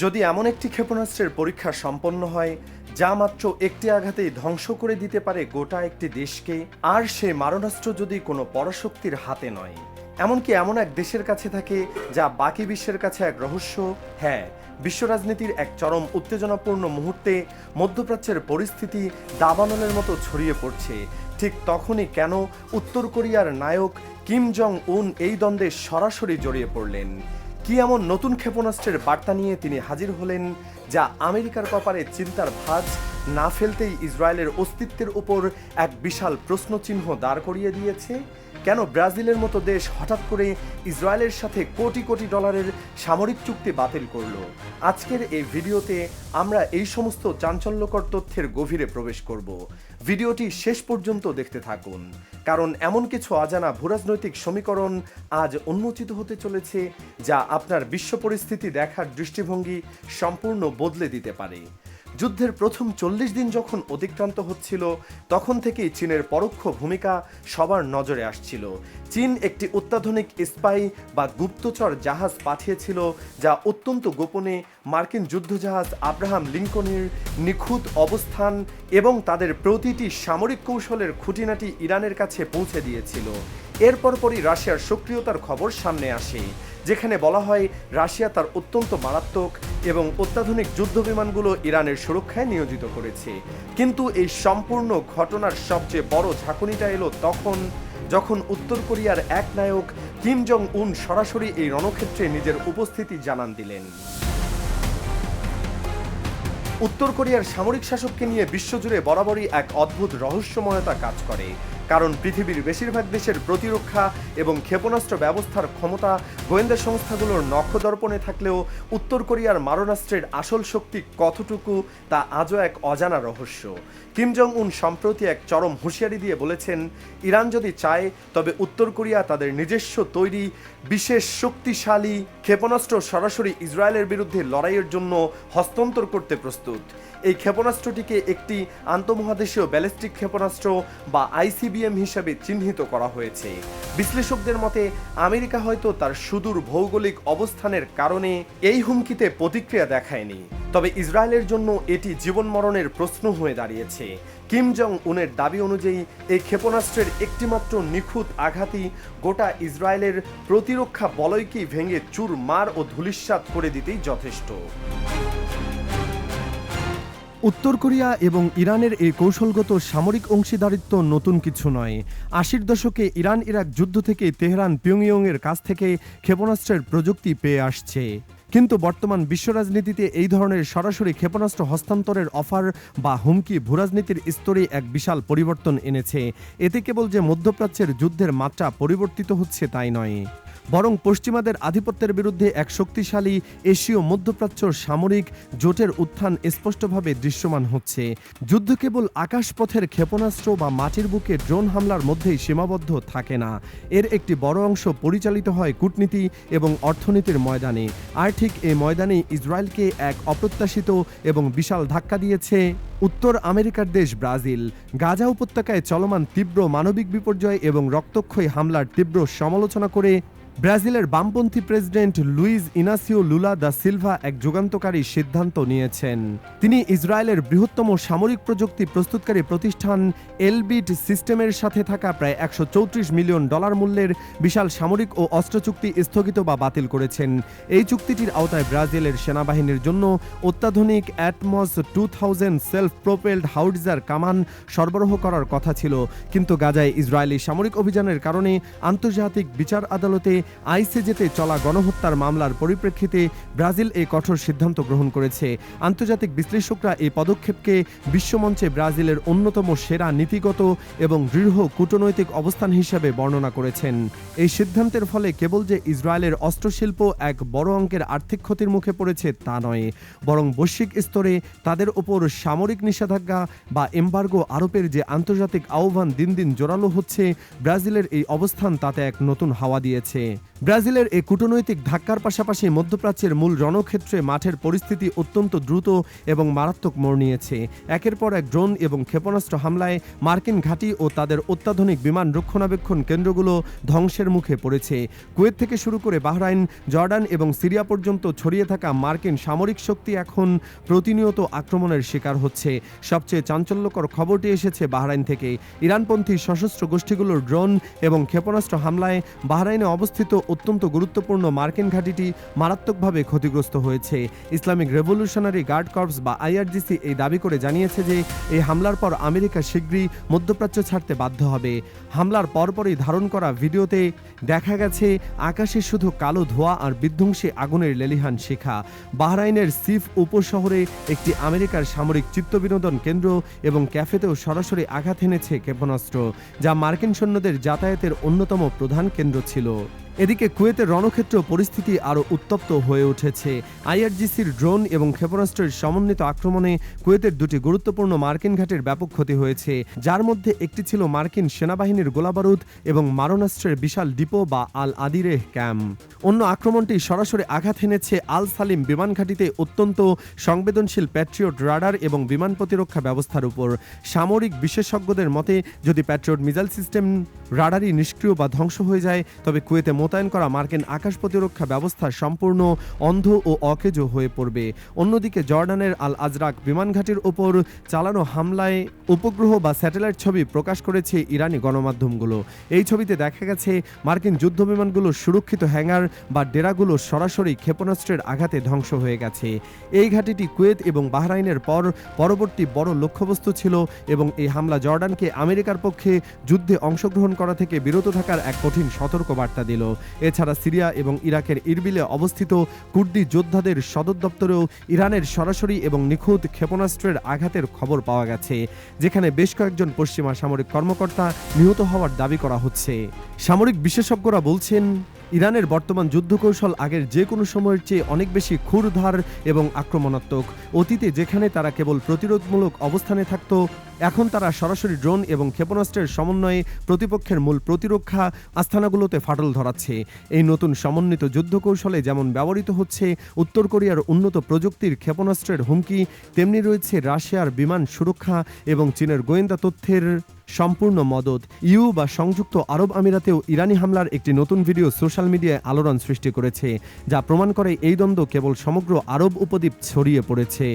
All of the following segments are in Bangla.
যদি এমন একটি ক্ষেপণাস্ত্রের পরীক্ষা সম্পন্ন হয় যা মাত্র একটি আঘাতেই ধ্বংস করে দিতে পারে গোটা একটি দেশকে, আর সেই মারণাস্ত্র যদি কোনো পরাশক্তির হাতে নয়, এমনকি এমন এক দেশের কাছে থাকে যা বাকি বিশ্বের কাছে এক রহস্য। হ্যাঁ, বিশ্ব রাজনীতির এক চরম উত্তেজনাপূর্ণ মুহূর্তে মধ্যপ্রাচ্যের পরিস্থিতি দাবানলের মতো ছড়িয়ে পড়ছে। ঠিক তখনই কেন উত্তর কোরিয়ার নায়ক কিম জং উন এই দ্বন্দ্বে সরাসরি জড়িয়ে পড়লেন? কি এমন নতুন ক্ষেপণাস্ত্রের বার্তা নিয়ে তিনি হাজির হলেন যা আমেরিকার কপালে চিন্তার ভাঁজ না ফেলতেই ইসরায়েলের অস্তিত্বের উপর এক বিশাল প্রশ্নচিহ্ন দাঁড় করিয়ে দিয়েছে? কেন ব্রাজিলের মতো দেশ হঠাৎ করে ইসরায়েলের সাথে কোটি কোটি ডলারের সামরিক চুক্তি বাতিল করলো? আজকের এই ভিডিওতে আমরা এই সমস্ত চাঞ্চল্যকর তথ্যের গভীরে প্রবেশ করব। ভিডিওটি শেষ পর্যন্ত দেখতে থাকুন, কারণ এমন কিছু অজানা ভূরাজনৈতিক সমীকরণ আজ উন্মোচিত হতে চলেছে যা আপনার বিশ্ব পরিস্থিতি দেখার দৃষ্টিভঙ্গি সম্পূর্ণ বদলে দিতে পারে। যুদ্ধের প্রথম 40 দিন যখন অতিক্রান্ত হচ্ছিল, তখন থেকেই চীনের পরোক্ষ ভূমিকা সবার নজরে আসছিল। চীন একটি অত্যাধুনিক স্পাই বা গুপ্তচর জাহাজ পাঠিয়েছিল যা অত্যন্ত গোপনে মার্কিন যুদ্ধজাহাজ আব্রাহাম লিঙ্কনের নিখুঁত অবস্থান এবং তাদের প্রতিটি সামরিক কৌশলের খুঁটিনাটি ইরানের কাছে পৌঁছে দিয়েছিল। এরপর পরই রাশিয়ার সক্রিয়তার খবর সামনে আসে, যেখানে বলা হয় রাশিয়া তার অত্যন্ত মারাত্মক এবং অত্যাধুনিক যুদ্ধবিমানগুলো ইরানের সুরক্ষায় নিয়োজিত করেছে। কিন্তু এই সম্পূর্ণ ঘটনার সবচেয়ে বড় ঝাঁকুনিটা এলো তখন, যখন উত্তর কোরিয়ার এক নায়ক কিম জং উন সরাসরি এই রণক্ষেত্রে নিজের উপস্থিতি জানান দিলেন। উত্তর কোরিয়ার সামরিক শাসককে নিয়ে বিশ্বজুড়ে বরাবরই এক অদ্ভুত রহস্যময়তা কাজ করে, কারণ পৃথিবীর বেশিরভাগ দেশের প্রতিরক্ষা এবং ক্ষেপণাস্ত্র ব্যবস্থার ক্ষমতা গোয়েন্দা সংস্থাগুলোর নখদর্পণে থাকলেও উত্তর কোরিয়ার মারণাস্ত্রের আসল শক্তি কতটুকু তা আজও এক অজানা রহস্য। কিম জং উন সম্প্রতি এক চরম হুঁশিয়ারি দিয়ে বলেছেন, ইরান যদি চায় তবে উত্তর কোরিয়া তাদের নিজস্ব তৈরি বিশেষ শক্তিশালী ক্ষেপণাস্ত্র সরাসরি ইসরায়েলের বিরুদ্ধে লড়াইয়ের জন্য হস্তান্তর করতে প্রস্তুত। এই ক্ষেপণাস্ত্রটিকে একটি আন্তঃমহাদেশীয় ব্যালিস্টিক ক্ষেপণাস্ত্র বা আইসিবিএম হিসাবে চিহ্নিত করা হয়েছে। বিশ্লেষকদের মতে আমেরিকা হয়তো তার সুদূর ভৌগোলিক অবস্থানের কারণে এই হুমকিতে প্রতিক্রিয়া দেখায়নি, তবে ইসরায়েলের জন্য এটি জীবন মরণের প্রশ্ন হয়ে দাঁড়িয়েছে। কিম জং উনের দাবি অনুযায়ী এই ক্ষেপণাস্ত্রের একটিমাত্র নিখুঁত আঘাতই গোটা ইসরায়েলের প্রতিরক্ষা বলয়কেই ভেঙে চুরমার ও ধূলিসাৎ করে দিতেই যথেষ্ট। উত্তর কোরিয়া এবং ইরানের এই কৌশলগত সামরিক অংশীদারিত্ব নতুন কিছু নয়। 80-র দশকে ইরান ইরাক যুদ্ধ থেকে তেহরান পিয়ংইয়ংয়ের কাছ থেকে ক্ষেপণাস্ত্রের প্রযুক্তি পেয়ে আসছে, কিন্তু বর্তমান বিশ্ব রাজনীতিতে এই ধরনের সরাসরি ক্ষেপণাস্ত্র হস্তান্তরের অফার বা হুমকি ভূরাজনীতির স্তরে এক বিশাল পরিবর্তন এনেছে। এতে কেবল যে মধ্যপ্রাচ্যের যুদ্ধের মাত্রা পরিবর্তিত হচ্ছে তাই নয়, বরং পশ্চিমাদের আধিপত্যের বিরুদ্ধে এক শক্তিশালী এশীয় মধ্যপ্রাচ্য সামরিক জোটের উত্থান স্পষ্টভাবে দৃশ্যমান হচ্ছে। যুদ্ধ কেবল আকাশপথের ক্ষেপণাস্ত্র বা মাটির বুকে ড্রোন হামলার মধ্যেই সীমাবদ্ধ থাকে না, এর একটি বড় অংশ পরিচালিত হয় কূটনীতি এবং অর্থনীতির ময়দানে। আর ঠিক এই ময়দানেই ইসরায়েলকে এক অপ্রত্যাশিত এবং বিশাল ধাক্কা দিয়েছে উত্তর আমেরিকার দেশ ব্রাজিল। গাজা উপত্যকায় চলমান তীব্র মানবিক বিপর্যয় এবং রক্তক্ষয়ী হামলার তীব্র সমালোচনা করে ব্রাজিলের বামপন্থী president Luiz Inacio Lula da Silva এক যুগান্তকারী সিদ্ধান্ত নিয়েছেন। তিনি ইসরায়েলের বৃহত্তম সামরিক প্রযুক্তি প্রস্তুতকারী প্রতিষ্ঠান এলবিট সিস্টেমের সাথে থাকা প্রায় $134 মিলিয়ন মূল্যের বিশাল সামরিক ও অস্ত্র চুক্তি স্থগিত বা বাতিল করেছেন। এই চুক্তিটির আওতায় ব্রাজিলের সেনাবাহিনীর জন্য অত্যাধুনিক অ্যাটমস 2000 সেলফ প্রোপেলড হাউটজার কামান সরবরাহ করার কথা ছিল, কিন্তু গাজায় ইসরায়েলি সামরিক অভিযানের কারণে আন্তর্জাতিক বিচার আদালতে আইসিজেতে চলা গণহত্যার মামলার পরিপ্রেক্ষিতে ব্রাজিল এই কঠোর সিদ্ধান্ত গ্রহণ করেছে। আন্তর্জাতিক বিশ্লেষকরা এই পদক্ষেপকে বিশ্বমঞ্চে ব্রাজিলের অন্যতম সেরা নীতিগত এবং দৃঢ় কূটনৈতিক অবস্থান হিসেবে বর্ণনা করেছেন। এই সিদ্ধান্তের ফলে কেবল যে ইসরায়েলের অস্ত্রশিল্প এক বড় অঙ্কের আর্থিক ক্ষতির মুখে পড়েছে তা নয়, বরং বৈশ্বিক স্তরে তাদের ওপর সামরিক নিষেধাজ্ঞা বা এমবার্গো আরোপের যে আন্তর্জাতিক আহ্বান দিন দিন জোরালো হচ্ছে, ব্রাজিলের এই অবস্থান তাতে এক নতুন হাওয়া দিয়েছে। ব্রাজিলের এই কূটনৈতিক ধাক্কার পাশাপাশি মধ্যপ্রাচ্যের মূল রণক্ষেত্রে মাঠের পরিস্থিতি অত্যন্ত দ্রুত এবং মারাত্মক মোড় নিয়েছে। একের পর এক ড্রোন এবং ক্ষেপণাস্ত্র হামলায় মার্কিন ঘাঁটি ও তাদের অত্যাধুনিক বিমান রক্ষণাবেক্ষণ কেন্দ্রগুলো ধ্বংসের মুখে পড়েছে। কুয়েত থেকে শুরু করে বাহরাইন, জর্ডান এবং সিরিয়া পর্যন্ত ছড়িয়ে থাকা মার্কিন সামরিক শক্তি এখন প্রতিনিয়ত আক্রমণের শিকার হচ্ছে। সবচেয়ে চাঞ্চল্যকর খবরটি এসেছে বাহরাইন থেকে। ইরানপন্থী সশস্ত্র গোষ্ঠীগুলোর ড্রোন এবং ক্ষেপণাস্ত্র হামলায় বাহরাইনে অবস্থিত অত্যন্ত গুরুত্বপূর্ণ মার্কিন ঘাঁটিটি মারাত্মকভাবে ক্ষতিগ্রস্ত হয়েছে। ইসলামিক রেভলিউশনারি গার্ড কর্পস বা আইআরজিসি এই দাবি করে জানিয়েছে যে এই হামলার পর আমেরিকা শীঘ্রই মধ্যপ্রাচ্য ছাড়তে বাধ্য হবে। হামলার পরপরই ধারণ করা ভিডিওতে দেখা গেছে আকাশে শুধু কালো ধোঁয়া আর বিধ্বংসী আগুনের লেলিহান শিখা। বাহরাইনের সিফ উপশহরে একটি আমেরিকার সামরিক চিত্তবিনোদন কেন্দ্র এবং ক্যাফেতেও সরাসরি আঘাত এনেছে ক্ষেপণাস্ত্র, যা মার্কিন সৈন্যদের যাতায়াতের অন্যতম প্রধান কেন্দ্র ছিল। এদিকে কুয়েতের রণক্ষেত্র পরিস্থিতি আরও উত্তপ্ত হয়ে উঠেছে। আইআরজিসির ড্রোন এবং ক্ষেপণাস্ত্রের সমন্বিত আক্রমণে কুয়েতের দুটি গুরুত্বপূর্ণ মার্কিন ঘাঁটির ব্যাপক ক্ষতি হয়েছে, যার মধ্যে একটি ছিল মার্কিন সেনাবাহিনীর গোলাবারুদ এবং মারণাস্ত্রের বিশাল ডিপো বা আল আদিরেহ ক্যাম্প। অন্য আক্রমণটি সরাসরি আঘাত এনেছে আল সালিম বিমান ঘাঁটিতে অত্যন্ত সংবেদনশীল প্যাট্রিয়ট রাডার এবং বিমান প্রতিরক্ষা ব্যবস্থার উপর। সামরিক বিশেষজ্ঞদের মতে যদি প্যাট্রিয়ট মিসাইল সিস্টেম রাডারই নিষ্ক্রিয় বা ধ্বংস হয়ে যায়, তবে কুয়েতে মোতায়েন করা মার্কিন আকাশ প্রতিরক্ষা ব্যবস্থা সম্পূর্ণ অন্ধ ও অকেজো হয়ে পড়বে। অন্যদিকে জর্ডানের আল আজরাক বিমান ঘাঁটির ওপর চালানো হামলায় উপগ্রহ বা স্যাটেলাইট ছবি প্রকাশ করেছে ইরানি গণমাধ্যমগুলো। এই ছবিতে দেখা গেছে মার্কিন যুদ্ধবিমানগুলোর সুরক্ষিত হ্যাঙ্গার বা ডেরাগুলো সরাসরি ক্ষেপণাস্ত্রের আঘাতে ধ্বংস হয়ে গেছে। এই ঘাঁটিটি কুয়েত এবং বাহরাইনের পর পরবর্তী বড় লক্ষ্যবস্তু ছিল এবং এই হামলা জর্ডানকে আমেরিকার পক্ষে যুদ্ধে অংশগ্রহণ করা থেকে বিরত থাকার এক কঠিন সতর্কবার্তা দিল। এছাড়া সিরিয়া এবং ইরাকের ইরবিলে অবস্থিত কুর্দি যোদ্ধাদের সদর দপ্তরেও ইরানের সরাসরি এবং নিখুঁত ক্ষেপণাস্ত্রের আঘাতের খবর পাওয়া গেছে, যেখানে বেশ কয়েকজন পশ্চিমা সামরিক কর্মকর্তা নিহত হওয়ার দাবি করা হচ্ছে। সামরিক বিশেষজ্ঞরা বলছেন, ইরানের বর্তমান যুদ্ধকৌশল আগের যে কোনো সময়ের চেয়ে অনেক বেশি ক্ষুরধার এবং আক্রমণাত্মক। অতীতে যেখানে তারা কেবল প্রতিরোধমূলক অবস্থানে থাকত, এখন তারা সরাসরি ড্রোন এবং ক্ষেপণাস্ত্রের সমন্বয়ে প্রতিপক্ষের মূল প্রতিরক্ষা আস্থানাগুলোতে ফাটল ধরাচ্ছে। এই নতুন সমন্বিত যুদ্ধকৌশলে যেমন ব্যবহৃত হচ্ছে উত্তর কোরিয়ার উন্নত প্রযুক্তির ক্ষেপণাস্ত্রের হুমকি, তেমনি রয়েছে রাশিয়ার বিমান সুরক্ষা এবং চীনের গোয়েন্দা তথ্যের সম্পূর্ণ মদত। ইউ বা সংযুক্ত আরব আমিরাতেও ইরানি হামলার একটি নতুন ভিডিও সোশ্যাল মিডিয়ায় আলোড়ন সৃষ্টি করেছে, যা প্রমাণ করে এই দ্বন্দ্ব কেবল সমগ্র আরব উপদ্বীপ ছড়িয়ে পড়েছে।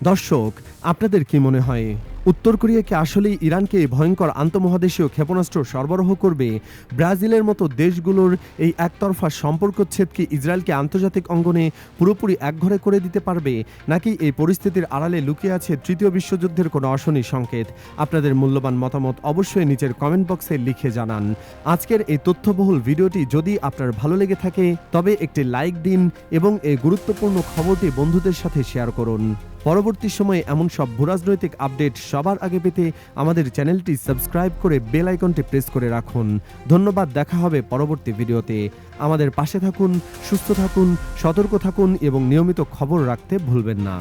দর্শক, আপনাদের কি মনে হয়, উত্তর কোরিয়া কি আসলেই ইরানকে ভয়ঙ্কর আন্তঃমহাদেশীয় ক্ষেপণাস্ত্র সরবরাহ করবে? ব্রাজিলের মতো দেশগুলোর এই একতরফা সম্পর্কচ্ছেদ কি ইসরায়েলকে আন্তর্জাতিক অঙ্গনে পুরোপুরি একঘরে করে দিতে পারবে, নাকি এই পরিস্থিতির আড়ালে লুকিয়ে আছে তৃতীয় বিশ্বযুদ্ধের কোনো অশনি সংকেত? আপনাদের মূল্যবান মতামত অবশ্যই নিচের কমেন্ট বক্সে লিখে জানান। আজকের এই তথ্যবহুল ভিডিওটি যদি আপনার ভালো লেগে থাকে তবে একটি লাইক দিন এবং এই গুরুত্বপূর্ণ খবরটি বন্ধুদের সাথে শেয়ার করুন। পরবর্তী সময়ে এমন সব ভূরাজনৈতিক আপডেট সবার আগে পেতে আমাদের চ্যানেলটি সাবস্ক্রাইব করে বেল আইকনটি প্রেস করে রাখুন। ধন্যবাদ, দেখা হবে পরবর্তী ভিডিওতে। আমাদের পাশে থাকুন, সুস্থ থাকুন, সতর্ক থাকুন এবং নিয়মিত খবর রাখতে ভুলবেন না।